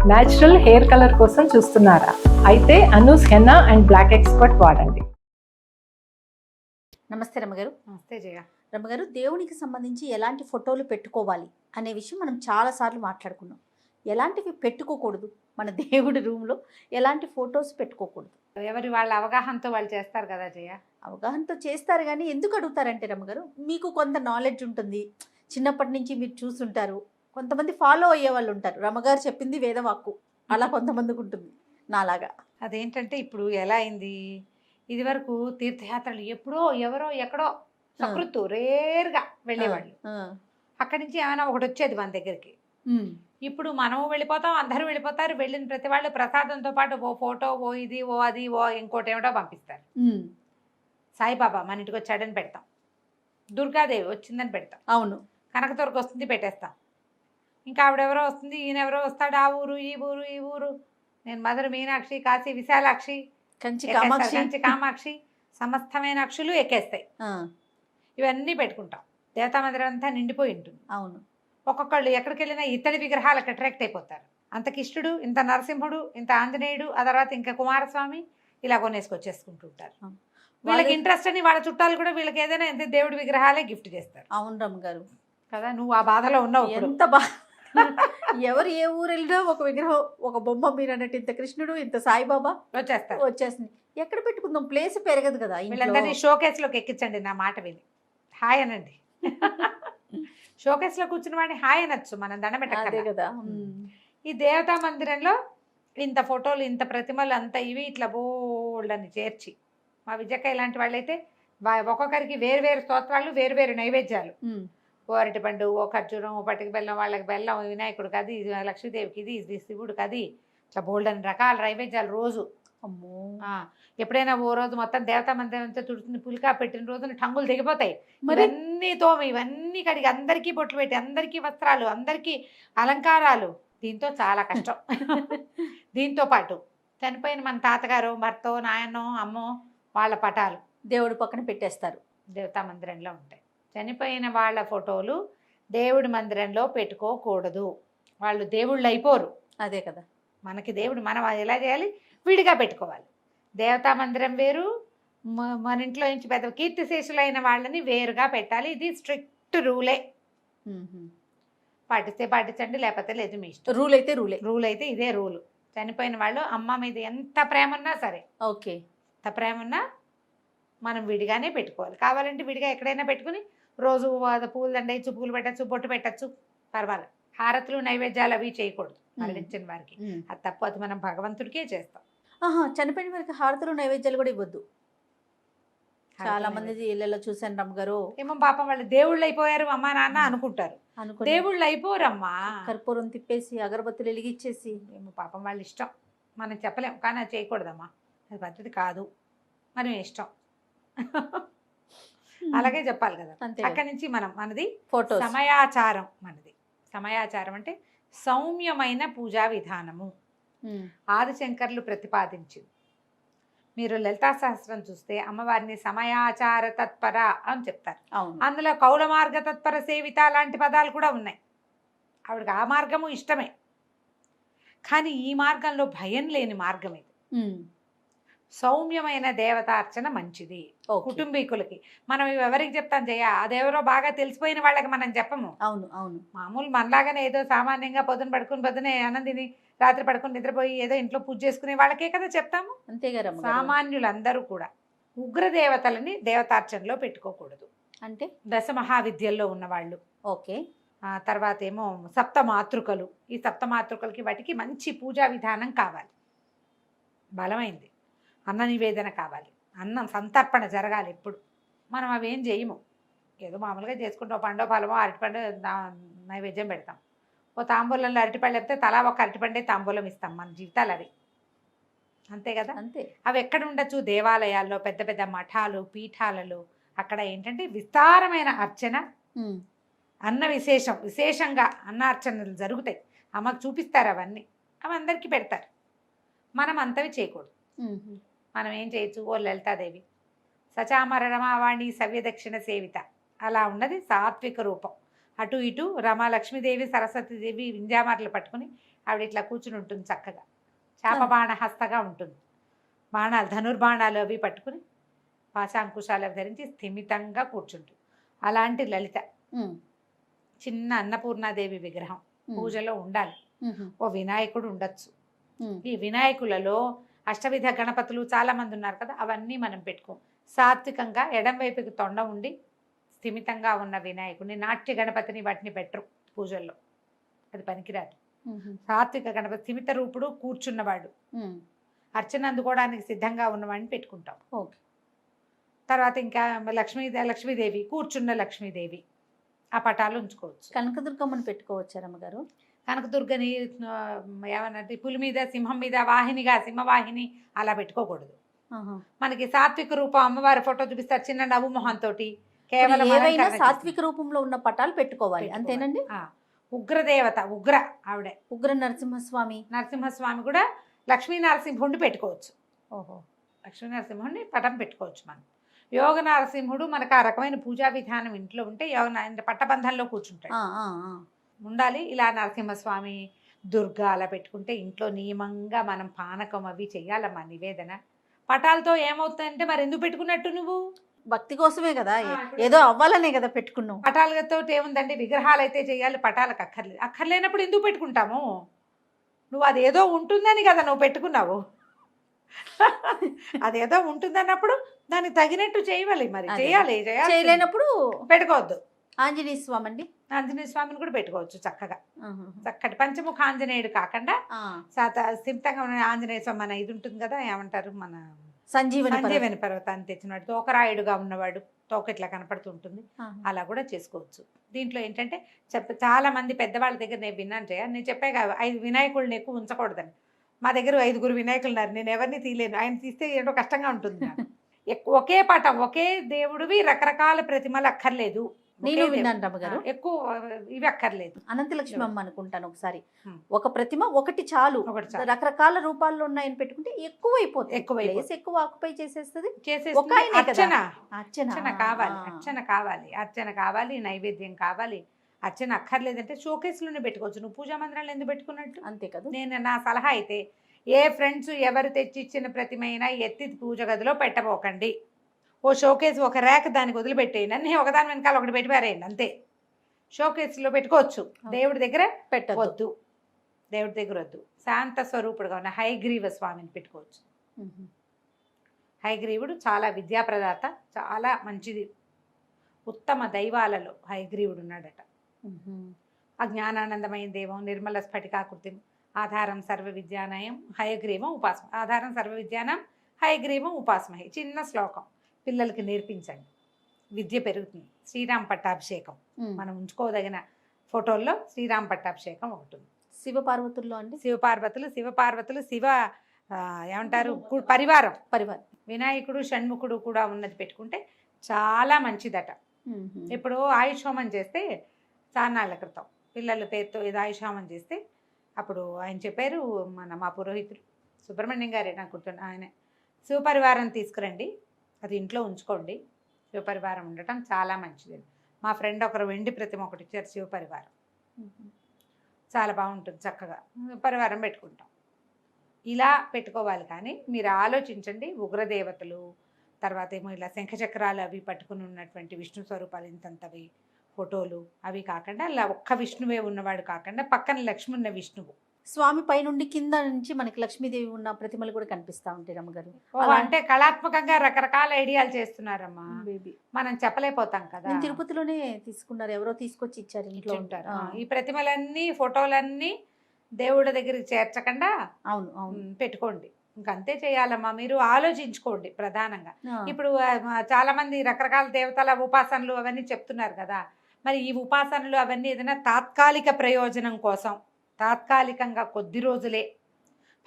Natural hair colour కోసం చూస్తున్నారా? అయితే Anoos henna and black expert వాడండి. నమస్తే రమ్మగారు. నమస్తే జయ. రమ్మగారు, దేవునికి సంబంధించి ఎలాంటి ఫోటోలు పెట్టుకోవాలి అనే విషయం మనం చాలాసార్లు మాట్లాడుకున్నాం. ఎలాంటివి పెట్టుకోకూడదు, మన దేవుడి రూమ్లో ఎలాంటి ఫొటోస్ పెట్టుకోకూడదు? ఎవరి వాళ్ళ అవగాహనతో వాళ్ళు చేస్తారు కదా జయ. అవగాహనతో చేస్తారు, కానీ ఎందుకు అడుగుతారంటే రమ్మగారు, మీకు కొంత నాలెడ్జ్ ఉంటుంది, చిన్నప్పటి నుంచి మీరు చూసుంటారు, కొంతమంది ఫాలో అయ్యే వాళ్ళు ఉంటారు. రమ్మగారు చెప్పింది వేదవాక్కు, అలా కొంతమందికి ఉంటుంది నాలాగా. అదేంటంటే ఇప్పుడు ఎలా అయింది, ఇది వరకు తీర్థయాత్రలు ఎప్పుడో ఎవరో ఎక్కడో సకృత్తు రేర్గా వెళ్ళేవాళ్ళు. అక్కడి నుంచి ఏమైనా ఒకటి వచ్చేది మన దగ్గరికి. ఇప్పుడు మనము వెళ్ళిపోతాం, అందరూ వెళ్ళిపోతారు. వెళ్ళిన ప్రతి వాళ్ళు ప్రసాదంతో పాటు ఓ ఫోటో, ఓ ఇది, ఓ అది, ఓ ఇంకోటి ఏమిటో పంపిస్తారు. సాయిబాబా మన ఇంటికి వచ్చాడని పెడతాం, దుర్గాదేవి వచ్చిందని పెడతాం, అవును, కనకదుర్గ వస్తుంది పెట్టేస్తాం, ఇంకా ఆవిడెవరో వస్తుంది, ఈయనెవరో వస్తాడు, ఆ ఊరు ఈ ఊరు ఈ ఊరు. నేను మధుర మీనాక్షి, కాశీ విశాలాక్షి, కంచి కామాక్షి, సమస్తమైన అక్షులు ఎక్కేస్తాయి. ఇవన్నీ పెట్టుకుంటాం. దేవతా మందిరం అంతా నిండిపోయి ఉంటుంది. అవును, ఒక్కొక్కళ్ళు ఎక్కడికి వెళ్ళినా ఇతడి విగ్రహాలకు అట్రాక్ట్ అయిపోతారు. అంత కిష్టుడు, ఇంత నరసింహుడు, ఇంత ఆంజనేయుడు, ఆ తర్వాత ఇంకా కుమారస్వామి, ఇలా కొనేసుకొచ్చేసుకుంటూ ఉంటారు. వీళ్ళకి ఇంట్రెస్ట్ అని వాళ్ళ చుట్టాలు కూడా వీళ్ళకి ఏదైనా ఎంత దేవుడి విగ్రహాలే గిఫ్ట్ చేస్తారు. అవును రమ్మ గారు కదా, నువ్వు ఆ బాధలో ఉన్నావు. ఎంత ఎవరు ఏ ఊరు వెళ్ళినా ఒక విగ్రహం, ఒక బొమ్మ, మీరు అన్నట్టు ఇంత కృష్ణుడు, ఇంత సాయిబాబా వచ్చేసింది. ఎక్కడ పెట్టుకుందాం, ప్లేస్ పెరగదు కదా. వీళ్ళందరినీ షోకేస్లోకి ఎక్కించండి, నా మాట విని హాయ్ అనండి. షోకేస్లో కూర్చున్న వాడిని హాయ్ అనొచ్చు, మనం దండం పెట్టాలి కదా. ఈ దేవతా మందిరంలో ఇంత ఫోటోలు, ఇంత ప్రతిమలు, అంత ఇవి ఇట్లా బోల్డని చేర్చి, మా విజయక్క ఇలాంటి వాళ్ళైతే ఒక్కొక్కరికి వేరు స్తోత్రాలు, వేరు నైవేద్యాలు. ఓ అరటిపండు, ఓ ఖర్జూరం, ఓ పట్టుకు బెల్లం, వాళ్ళకి బెల్లం, వినాయకుడికి అది, లక్ష్మీదేవికి ఇది శివుడికి అది, ఇట్లా బోల్డని రకాల నైవేద్యాలు రోజు. అమ్మో, ఎప్పుడైనా ఓ రోజు మొత్తం దేవతా మందిరంతో తుడుచుని పులికా పెట్టిన రోజున టంగులు దిగిపోతాయి. ఇవన్నీ తోమి, ఇవన్నీ కడిగి, అందరికీ బొట్లు పెట్టి, అందరికీ వస్త్రాలు, అందరికీ అలంకారాలు. దీంతో చాలా కష్టం. దీంతో పాటు చనిపోయిన మన తాతగారు, భర్తో, నాయనో, అమ్మో, వాళ్ళ పటాలు దేవుడి పక్కన పెట్టేస్తారు. దేవతా మందిరంలో ఉంటాయి. చనిపోయిన వాళ్ళ ఫోటోలు దేవుడి మందిరంలో పెట్టుకోకూడదు. వాళ్ళు దేవుళ్ళు అయిపోరు. అదే కదా, మనకి దేవుడు. మనం ఎలా చేయాలి, విడిగా పెట్టుకోవాలి. దేవతా మందిరం వేరు, మన ఇంట్లో నుంచి పెద్ద కీర్తిశేషులైన వాళ్ళని వేరుగా పెట్టాలి. ఇది స్ట్రిక్ట్ రూలే. పాటిస్తే పాటించండి, లేకపోతే లేదు, మీ ఇష్టం. రూల్ అయితే ఇదే రూలు. చనిపోయిన వాళ్ళు అమ్మ మీద ఎంత ప్రేమ ఉన్నా సరే, ఓకే, ఎంత ప్రేమ ఉన్నా మనం విడిగానే పెట్టుకోవాలి. కావాలంటే విడిగా ఎక్కడైనా పెట్టుకుని రోజు పూలు దండేయచ్చు, పూలు పెట్టచ్చు, బొట్టు పెట్టచ్చు, పర్వాలేదు. హారతులు, నైవేద్యాలు అవి చేయకూడదు మరణించిన వారికి. అది తప్పు. అది మనం భగవంతుడికే చేస్తాం. చనిపోయిన వారికి హారతులు, నైవేద్యాలు కూడా ఇవ్వద్దు. చాలా మంది ఇళ్ళలో చూసాను రమ్మగారు. ఏమో పాపం వాళ్ళు దేవుళ్ళు అయిపోయారు అమ్మా నాన్న అనుకుంటారు. దేవుళ్ళు అయిపోరమ్మా. కర్పూరం తిప్పేసి, అగరబత్తులు వెలిగించేసి, ఏమో పాపం వాళ్ళ ఇష్టం, మనం చెప్పలేం. కానీ అది చేయకూడదమ్మా, అది పద్ధతి కాదు, మనం ఇష్టం. అలాగే చెప్పాలి కదా. అక్కడి నుంచి మనది ఫోటో సమయాచారం. సమయాచారం అంటే సౌమ్యమైన పూజా విధానము. ఆదిశంకర్లు ప్రతిపాదించింది. మీరు లలితా సహస్రం చూస్తే అమ్మవారిని సమయాచార తత్పర అని చెప్తారు. అందులో కౌల మార్గ తత్పర సేవిత లాంటి పదాలు కూడా ఉన్నాయి. ఆవిడకి ఆ మార్గము ఇష్టమే, కానీ ఈ మార్గంలో భయం లేని మార్గం ఇది. సౌమ్యమైన దేవతార్చన మంచిది కుటుంబీకులకి. మనం ఎవరికి చెప్తాం జయ, అదెవరో బాగా తెలిసిపోయిన వాళ్ళకి మనం చెప్పము. అవును, మామూలు మనలాగానే ఏదో సామాన్యంగా పొద్దునే అన్నం రాత్రి పడుకుని నిద్రపోయి ఏదో ఇంట్లో పూజ చేసుకునే వాళ్ళకే కదా చెప్తాము. అంతేగారు. సామాన్యులందరూ కూడా ఉగ్రదేవతలని దేవతార్చనలో పెట్టుకోకూడదు. అంటే దశమహావిద్యల్లో ఉన్నవాళ్ళు, ఓకే. తర్వాత ఏమో సప్తమాతృకలు. ఈ సప్తమాతృకలకి వాటికి మంచి పూజా విధానం కావాలి, బలమైంది. అన్న నివేదన కావాలి, అన్నం సంతర్పణ జరగాలి. ఎప్పుడు మనం అవేం చేయము, ఏదో మామూలుగా చేసుకుంటాం. పండో ఫలమో అరటిపండు నైవేద్యం పెడతాం. ఓ తాంబూలంలో అరటిపళ్ళు చెప్తే తలా ఒక అరటిపండే తాంబూలం ఇస్తాం. మన జీవితాలు అవి అంతే కదా. అంతే. అవి ఎక్కడ ఉండొచ్చు, దేవాలయాల్లో, పెద్ద పెద్ద మఠాలు, పీఠాలలో. అక్కడ ఏంటంటే విస్తారమైన అర్చన, అన్న విశేషంగా అన్నార్చనలు జరుగుతాయి. అమ్మకు చూపిస్తారు అవన్నీ, అవి అందరికీ పెడతారు. మనం అంతవి చేయకూడదు. మనం ఏం చేయొచ్చు, ఓ లలితాదేవి సచామర రమావాణి సవ్యదక్షిణ సేవిత, అలా ఉన్నది సాత్విక రూపం. అటు ఇటు రమా లక్ష్మీదేవి సరస్వతీదేవి వింధ్యామాటలు పట్టుకుని ఆవిడ ఇట్లా కూర్చుని ఉంటుంది చక్కగా, శాపబాణ హస్తగా ఉంటుంది. బాణాలు ధనుర్బాణాలు అవి పట్టుకుని పాశాంకుశాలు అవి ధరించి స్థిమితంగా కూర్చుంటుంది. అలాంటి లలిత చిన్న అన్నపూర్ణాదేవి విగ్రహం పూజలో ఉండాలి. ఓ వినాయకుడు ఉండొచ్చు. ఈ వినాయకులలో అష్టవిధ గణపతులు చాలా మంది ఉన్నారు కదా, అవన్నీ మనం పెట్టుకోం. సాత్వికంగా ఎడం వైపుకి తొండ ఉండి స్థిమితంగా ఉన్న వినాయకుడిని, నాట్య గణపతిని వాటిని పెట్టరు పూజల్లో, అది పనికిరాదు. సాత్విక గణపతి స్థిమిత రూపుడు కూర్చున్నవాడు, అర్చన అందుకోవడానికి సిద్ధంగా ఉన్నవాడిని పెట్టుకుంటాం. ఓకే. తర్వాత ఇంకా లక్ష్మీదేవి కూర్చున్న లక్ష్మీదేవి ఆ పటాలు ఉంచుకోవచ్చు. కనకదుర్గమ్మని పెట్టుకోవచ్చా రమ్మగారు? కనకదుర్గని ఏమన్నట్టు పులి మీద సింహం మీద వాహినిగా సింహవాహిని అలా పెట్టుకోకూడదు. మనకి సాత్విక రూపం అమ్మవారి ఫోటో చూపిస్తారు చిన్న నవ్వు మొహంతో, కేవలం ఏవైనా సాత్విక రూపంలో ఉన్న పటాలు పెట్టుకోవాలి, అంతేనండి? ఉగ్రదేవత ఉగ్ర ఆవిడే ఉగ్ర నరసింహస్వామి. నరసింహస్వామి కూడా లక్ష్మీ నరసింహుడిని పెట్టుకోవచ్చు. ఓహో. లక్ష్మీ నరసింహుడిని పటం పెట్టుకోవచ్చు మనం. యోగ నరసింహుడు మనకు ఆ రకమైన పూజా విధానం ఇంట్లో ఉంటే పట్టబంధంలో కూర్చుంటాడు ఉండాలి. ఇలా నరసింహస్వామి దుర్గా అలా పెట్టుకుంటే ఇంట్లో నియమంగా మనం పానకం అవి చెయ్యాలమ్మా నివేదన. పటాలతో ఏమవుతుందంటే మరి ఎందుకు పెట్టుకున్నట్టు నువ్వు? భక్తి కోసమే కదా, ఏదో అవ్వాలనే కదా పెట్టుకున్నావు. పటాలతో ఏముందండి, విగ్రహాలు అయితే చేయాలి, పటాలకు అక్కర్లేదు. అక్కర్లేనప్పుడు ఎందుకు పెట్టుకుంటాము? నువ్వు అదేదో ఉంటుందని కదా నువ్వు పెట్టుకున్నావు. అదేదో ఉంటుందన్నప్పుడు దానికి తగినట్టు చేయాలి. మరి చేయాలి, చేయలేనప్పుడు పెట్టుకోవద్దు. ఆంజనేయ స్వామి అండి, ఆంజనేయ స్వామిని కూడా పెట్టుకోవచ్చు చక్కగా. చక్కటి పంచముఖ ఆంజనేయుడు కాకుండా స్థిమితంగా ఉన్న ఆంజనేయ స్వామి మన ఇది ఉంటుంది కదా, ఏమంటారు మన సంజీవని పర్వతాన్ని తెచ్చినవాడు, తోకరాయుడుగా ఉన్నవాడు, తోక ఇట్లా కనపడుతుంటుంది, అలా కూడా చేసుకోవచ్చు. దీంట్లో ఏంటంటే చాలా మంది పెద్దవాళ్ళ దగ్గర నేను విన్నాను నేను చెప్పే 5 వినాయకుళ్ళని ఎక్కువ ఉంచకూడదని. మా దగ్గర 5 వినాయకులు ఉన్నారు, నేను ఎవరిని తీయలేను. ఆయన తీస్తే ఏంటో కష్టంగా ఉంటుంది. ఒకే పటం ఒకే దేవుడివి రకరకాల ప్రతిమలు అక్కర్లేదు. నేను విన్నాను రమ్మగారు, ఎక్కువ ఇవి అక్కర్లేదు. అనంతలక్ష్మి అమ్మ అనుకుంటాను ఒకసారి, ఒక ప్రతిమ ఒకటి చాలు. రకరకాల రూపాల్లో ఉన్నాయని పెట్టుకుంటే ఎక్కువైపోతుంది, ఎక్కువ ఆక్యుపై చేసేస్తుంది. అర్చన కావాలి, అర్చన కావాలి, నైవేద్యం కావాలి. అర్చన అక్కర్లేదంటే షోకేస్లోనే పెట్టుకోవచ్చు. నువ్వు పూజా మందిరాలు ఎందుకు పెట్టుకున్నట్టు? అంతే కదా. నేను నా సలహా అయితే ఏ ఫ్రెండ్స్ ఎవరు తెచ్చిచ్చిన ప్రతిమైనా ఎత్తి పూజ గదిలో పెట్టబోకండి. ఓ షోకేస్ ఒక ర్యాక్ దానికి వదిలిపెట్టేయండి, అన్నీ ఒకదాని వెనకాల ఒకటి పెట్టిపారేయండి అంతే. షోకేస్లో పెట్టుకోవచ్చు, దేవుడి దగ్గర పెట్టవద్దు. దేవుడి దగ్గర వద్దు. శాంత స్వరూపుడుగా ఉన్న హయగ్రీవ స్వామిని పెట్టుకోవచ్చు. హయగ్రీవుడు చాలా విద్యాప్రదాత, చాలా మంచిది. ఉత్తమ దైవాలలో హయగ్రీవుడు ఉన్నాడట. ఆ జ్ఞానానందమైన దేవం, నిర్మల స్ఫటికాకృతి, ఆధారం సర్వ విద్యానయం హయగ్రీవం ఉపాసమ. ఆధారం సర్వ విద్యానం హయగ్రీవం ఉపాసమహి. చిన్న శ్లోకం పిల్లలకి నేర్పించండి, విద్య పెరుగుతుంది. శ్రీరామ్ పట్టాభిషేకం మనం ఉంచుకోదగిన ఫోటోల్లో శ్రీరామ్ పట్టాభిషేకం ఒకటి ఉంది. శివపార్వతుల్లో అండి, శివపార్వతులు శివ ఏమంటారు పరివారం. వినాయకుడు షణ్ముఖుడు కూడా ఉన్నది పెట్టుకుంటే చాలా మంచిదట. ఇప్పుడు ఆయుష్ హోమం చేస్తే చాన్నాళ్ళ క్రితం పిల్లల పేరుతో ఏదో ఆయుష్ హోమం చేస్తే అప్పుడు ఆయన చెప్పారు, మా పురోహితులు సుబ్రహ్మణ్యం గారే నాకు గుర్తున్నా, ఆయన శివపరివారం తీసుకురండి, అది ఇంట్లో ఉంచుకోండి, శివపరివారం ఉండటం చాలా మంచిది. మా ఫ్రెండ్ ఒకరు వెండి ప్రతిమ ఒకటి ఇచ్చారు, శివపరివారం చాలా బాగుంటుంది, చక్కగా పరివారం పెట్టుకుంటాం. ఇలా పెట్టుకోవాలి. కానీ మీరు ఆలోచించండి, ఉగ్రదేవతలు, తర్వాత ఏమో ఇలా శంఖచక్రాలు అవి పట్టుకుని ఉన్నటువంటి విష్ణు స్వరూపాలు ఇంతంతవి ఫోటోలు అవి కాకుండా, అలా ఒక్క విష్ణువే ఉన్నవాడు కాకుండా పక్కన లక్ష్మి ఉన్న విష్ణువు. స్వామి పైనుండి కింద నుంచి మనకి లక్ష్మీదేవి ఉన్న ప్రతిమలు కూడా కనిపిస్తూ ఉంటాయి రమ్మగారు. అంటే కళాత్మకంగా రకరకాల ఐడియాలు చేస్తున్నారమ్మా, మనం చెప్పలేకపోతాం కదా. తిరుపతిలోనే తీసుకున్నారు, ఎవరో తీసుకొచ్చి ఇచ్చారు, ఇంట్లో ఉంటారు. ఈ ప్రతిమలన్నీ ఫోటోలన్నీ దేవుడి దగ్గరికి చేర్చకుండా అవును పెట్టుకోండి. ఇంకంతే చేయాలమ్మా. మీరు ఆలోచించుకోండి ప్రధానంగా. ఇప్పుడు చాలా మంది రకరకాల దేవతల ఉపాసనలు అవన్నీ చెప్తున్నారు కదా, మరి ఈ ఉపాసనలు అవన్నీ ఏదైనా తాత్కాలిక ప్రయోజనం కోసం, తాత్కాలికంగా కొద్ది రోజులే,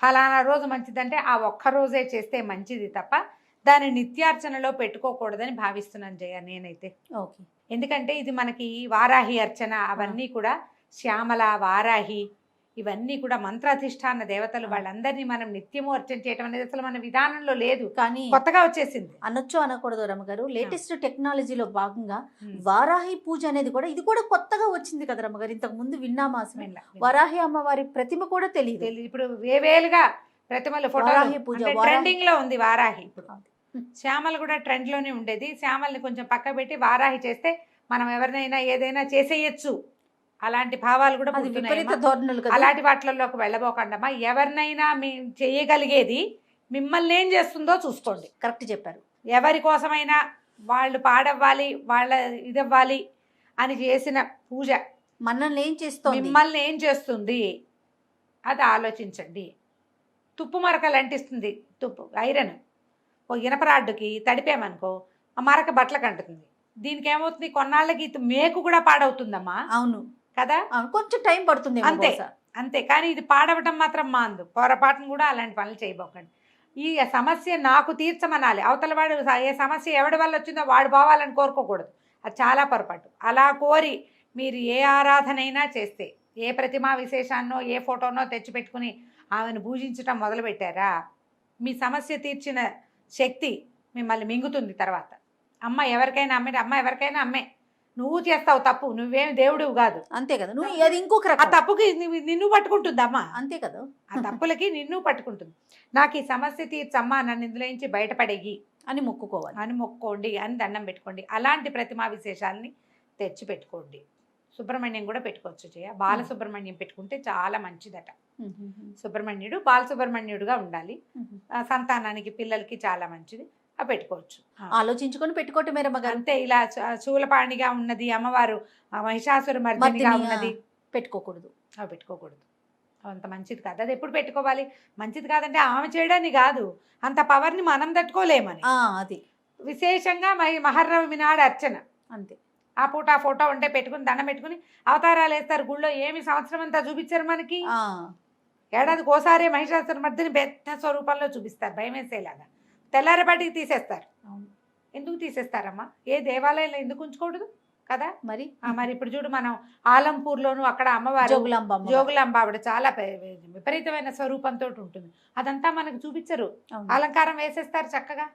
ఫలానా రోజు మంచిదంటే ఆ ఒక్క రోజే చేస్తే మంచిది తప్ప దాన్ని నిత్యార్చనలో పెట్టుకోకూడదని భావిస్తున్నాను జయ నేనైతే. ఓకే. ఎందుకంటే ఇది మనకి వారాహి అర్చన అవన్నీ కూడా శ్యామల, వారాహి ఇవన్నీ కూడా మంత్రాధిష్టాన దేవతలు, వాళ్ళందరినీ మనం నిత్యము అర్చన చేయటం అనేది అసలు మన విధానంలో లేదు, కానీ కొత్తగా వచ్చేసింది. అనొచ్చు అనకూడదు రమ్మగారు, లేటెస్ట్ టెక్నాలజీలో భాగంగా ఉమ్. వారాహి పూజ అనేది కూడా ఇది కూడా కొత్తగా వచ్చింది కదా రమ్మగారు. ఇంతకు ముందు విన్నామా అసలు? వినలా. వారాహి అమ్మవారి ప్రతిమ కూడా తెలియదు. ఇప్పుడు వేవేలుగా ప్రతిమలు వారాహి పూజ, ఫోటో వారాహి- ట్రెండింగ్ లో ఉంది వారాహి. ఇప్పుడు అది. శ్యామలు కూడా ట్రెండ్ లోనే ఉండేది. శ్యామల్ని కొంచెం పక్క పెట్టి వారాహి చేస్తే మనం ఎవరినైనా ఏదైనా చేసేయచ్చు, అలాంటి భావాలు కూడా అది పుడుతున్నాయమ్మా. విపరీత ధోరణులు కదా. అలాంటి వాటిల్లోకి వెళ్ళబోకండమ్మా. ఎవరినైనా మీ చేయగలిగేది మిమ్మల్ని ఏం చేస్తుందో చూసుకోండి. కరెక్ట్ చెప్పారు. ఎవరి కోసమైనా వాళ్ళు పాడవ్వాలి, వాళ్ళ ఇదవ్వాలి అని చేసిన పూజ మనల్ని ఏం చేస్తోంది? మిమ్మల్ని ఏం చేస్తుంది అది ఆలోచించండి. తుప్పు మరకలు అంటిస్తుంది, తుప్పు ఐరన్ ఓ ఇనపరాడ్డుకి తడిపామనుకో ఆ మరక బట్టలకు అంటుతుంది. దీనికి ఏమవుతుంది, కొన్నాళ్ళకి మేకు కూడా పాడవుతుందమ్మా అవును కదా. అవును, కొంచెం టైం పడుతుంది అంతే. అంతే, కానీ ఇది పాడవటం మాత్రం మాందు. పొరపాటును కూడా అలాంటి పనులు చేయబోకండి. ఈ సమస్య నాకు తీర్చమనాలి, అవతల వాడు ఏ సమస్య ఎవడి వల్ల వచ్చిందో వాడు పోవాలని కోరుకోకూడదు, అది చాలా పొరపాటు. అలా కోరి మీరు ఏ ఆరాధనైనా చేస్తే, ఏ ప్రతిమా విశేషాన్నో ఏ ఫోటోనో తెచ్చిపెట్టుకుని ఆమెను పూజించటం మొదలుపెట్టారా, మీ సమస్య తీర్చిన శక్తి మిమ్మల్ని మింగుతుంది తర్వాత. అమ్మ ఎవరికైనా అమ్మే, అమ్మ ఎవరికైనా అమ్మే. నువ్వు చేస్తావు తప్పు, నువ్వేమి దేవుడివి కాదు. అంతే కదా. నువ్వు అది ఇంకొక ఆ రకం. తప్పుకి నిన్ను పట్టుకుంటుంది అమ్మ, అంతే కదా. ఆ తప్పులకి నిన్ను పట్టుకుంటుంది. నాకు ఈ సమస్య తీర్చమ్మా, నన్ను ఇందులో నుంచి బయటపడేయి అని మొక్కుకోవాలి. అని మొక్కోండి, అని దండం పెట్టుకోండి. అలాంటి ప్రతిమా విశేషాలని తెచ్చి పెట్టుకోండి. సుబ్రహ్మణ్యం కూడా పెట్టుకోవచ్చు జయ. బాలసుబ్రహ్మణ్యం పెట్టుకుంటే చాలా మంచిదట. సుబ్రహ్మణ్యుడు బాలసుబ్రహ్మణ్యుడుగా ఉండాలి, సంతానానికి పిల్లలకి చాలా మంచిది. అవి పెట్టుకోవచ్చు. ఆలోచించుకొని పెట్టుకోవటం మేరమ్మగారు. అంతే, ఇలా శూలపాణిగా ఉన్నది అమ్మవారు, మహిషాసుర మర్దినిగా ఉన్నది పెట్టుకోకూడదు. అవి పెట్టుకోకూడదు, అంత మంచిది కాదు. అది ఎప్పుడు పెట్టుకోవాలి, మంచిది కాదంటే ఆమె చేయడానికి కాదు, అంత పవర్ని మనం తట్టుకోలేమని. అది విశేషంగా మహర్నవమి నాడు అర్చన, అంతే. ఆ పూట ఆ ఫోటో ఉంటే పెట్టుకుని దండం పెట్టుకుని అవతారాలు వేస్తారు గుళ్ళో. ఏమి సంవత్సరం అంతా చూపించారు మనకి, ఏడాదికి ఓసారి మహిషాసుర మర్దిని పెద్ద స్వరూపంలో చూపిస్తారు, భయం వేసేలాగా. తెల్లారేపాటికి తీసేస్తారు. ఎందుకు తీసేస్తారమ్మా, ఏ దేవాలయంలో ఎందుకు ఉంచుకోకూడదు కదా మరి. మరి ఇప్పుడు చూడు, మనం ఆలంపూర్లోను అక్కడ అమ్మవారు జోగులాంబ ఆవిడ చాలా విపరీతమైన స్వరూపంతో ఉంటుంది. అదంతా మనకు చూపించరు, అలంకారం వేసేస్తారు చక్కగా,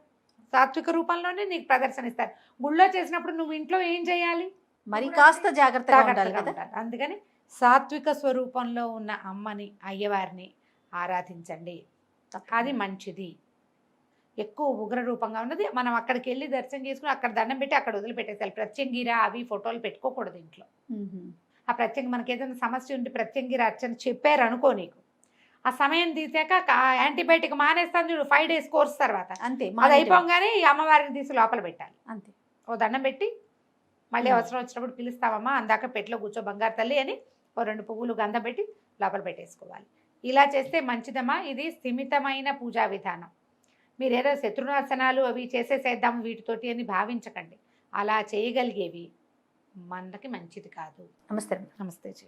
సాత్విక రూపంలోనే నీకు ప్రదర్శన ఇస్తారు. గుళ్ళో చేసినప్పుడు నువ్వు ఇంట్లో ఏం చేయాలి, మరి కాస్త జాగ్రత్తగా ఉండాలి కదా. అందుకని సాత్విక స్వరూపంలో ఉన్న అమ్మని, అయ్యవారిని ఆరాధించండి, అది మంచిది. ఎక్కువ ఉగ్ర రూపంగా ఉన్నది మనం అక్కడికి వెళ్ళి దర్శనం చేసుకుని అక్కడ దండం పెట్టి అక్కడ వదిలిపెట్టేసాలి. ప్రత్యంగిరా అవి ఫోటోలు పెట్టుకోకూడదు ఇంట్లో. ఆ ప్రత్యంగి మనకి ఏదైనా సమస్య ఉంటే ప్రత్యంగిర అర్చన చెప్పారు అనుకో, నీకు ఆ సమయం తీసాక యాంటీబయాటిక్ మానేస్తాను చూడు 5 days కోర్స్ తర్వాత, అంతే. అది అయిపోగానే ఈ అమ్మవారిని తీసి లోపల పెట్టాలి. అంతే, ఓ దండం పెట్టి మళ్ళీ అవసరం వచ్చినప్పుడు పిలుస్తావమ్మా, అందాక పెట్లో కూర్చో బంగారు తల్లి అని ఓ 2 పువ్వులు గంధం పెట్టి లోపల పెట్టేసుకోవాలి. ఇలా చేస్తే మంచిదమ్మా. ఇది స్థిమితమైన పూజా విధానం. మీరేదో శత్రునాశనాలు అవి చేసేసేద్దాము వీటితోటి అని భావించకండి. అలా చేయగలిగేవి మనకి మంచిది కాదు. నమస్తే. నమస్తే జీ.